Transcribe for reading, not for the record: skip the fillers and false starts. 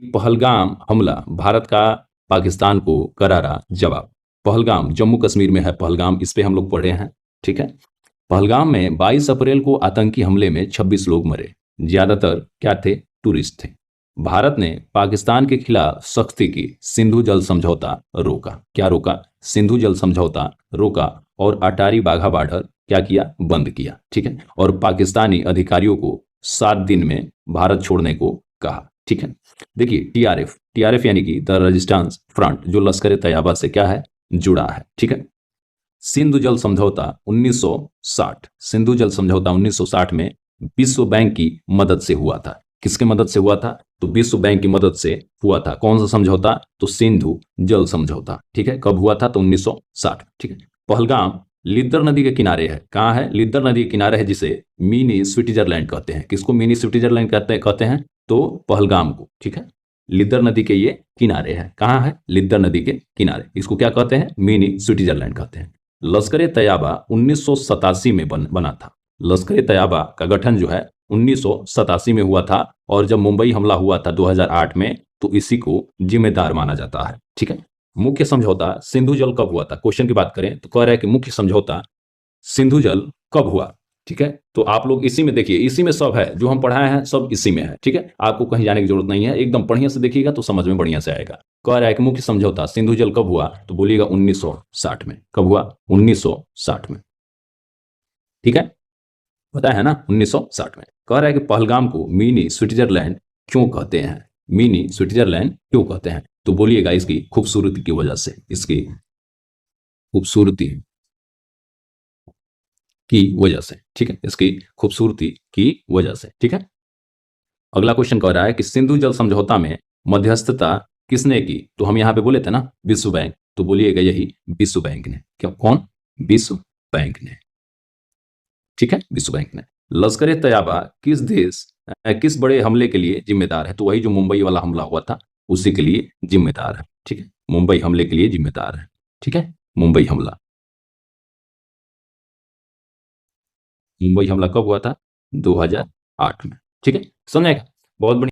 पहलगाम हमला भारत का पाकिस्तान को करारा जवाब। पहलगाम जम्मू कश्मीर में है पहलगाम, इस पे हम लोग पढ़े हैं। ठीक है। पहलगाम में 22 अप्रैल को आतंकी हमले में 26 लोग मरे। ज्यादातर क्या थे? टूरिस्ट थे। भारत ने पाकिस्तान के खिलाफ सख्ती की, सिंधु जल समझौता रोका। क्या रोका? सिंधु जल समझौता रोका। और अटारी वाघा बॉर्डर क्या किया? बंद किया। ठीक है। और पाकिस्तानी अधिकारियों को 7 दिन में भारत छोड़ने को कहा। ठीक है। देखिए टीआरएफ, टीआरएफ यानी कि द रेजिस्टेंस फ्रंट, जो लश्कर तैयबा से क्या है? जुड़ा है। ठीक है। सिंधु जल समझौता 1960, सिंधु जल समझौता 1960 में विश्व बैंक की मदद से हुआ था। किसके मदद से हुआ था? तो विश्व बैंक की मदद से हुआ था। कौन सा समझौता? तो सिंधु जल समझौता। ठीक है। कब हुआ था? तो 1960। ठीक है। पहलगाम लिद्दर नदी के किनारे है। कहाँ है? लिद्दर नदी के किनारे है, जिसे मिनी स्विट्जरलैंड कहते हैं। किसको मिनी स्विट्जरलैंड कहते हैं? तो पहलगाम को। ठीक है। लिद्दर नदी के ये किनारे है। कहाँ है? लिद्दर नदी के किनारे। इसको क्या कहते हैं? मिनी स्विट्जरलैंड कहते हैं। लश्कर तैयबा 1987 में बना था। लश्कर तैयबा का गठन जो है 1987 में हुआ था। और जब मुंबई हमला हुआ था 2008 में, तो इसी को जिम्मेदार माना जाता है। ठीक है। मुख्य समझौता सिंधु जल कब हुआ था? क्वेश्चन की बात करें तो कह रहा है कि मुख्य समझौता सिंधु जल कब हुआ। ठीक है। तो आप लोग इसी में देखिए, इसी में सब है जो हम पढ़ाए हैं, सब इसी में है। ठीक है। आपको कहीं जाने की जरूरत नहीं है, एकदम बढ़िया से देखिएगा तो समझ में बढ़िया से आएगा। कह रहा है कि मुख्य समझौता सिंधु जल कब हुआ? तो बोलिएगा 1960 में। कब हुआ? 1960 में। ठीक है। पता है ना? 1960 में। कह रहा है कि पहलगाम को मिनी स्विट्जरलैंड क्यों कहते हैं? मिनी स्विट्जरलैंड क्यों कहते हैं? तो बोलिएगा इसकी खूबसूरती की वजह से, इसकी खूबसूरती की वजह से। ठीक है। इसकी खूबसूरती की वजह से। ठीक है। अगला क्वेश्चन कह रहा है कि सिंधु जल समझौता में मध्यस्थता किसने की? तो हम यहां पे बोले थे ना विश्व बैंक, तो बोलिएगा यही विश्व बैंक ने। क्या? कौन? विश्व बैंक ने। ठीक है। विश्व बैंक ने। लश्कर तैयबा किस देश किस बड़े हमले के लिए जिम्मेदार है? तो वही जो मुंबई वाला हमला हुआ था उसी के लिए जिम्मेदार है। ठीक है। मुंबई हमले के लिए जिम्मेदार है। ठीक है। मुंबई हमला, मुंबई हमला कब हुआ था? 2008 में। ठीक है। समझेगा? बहुत बढ़िया।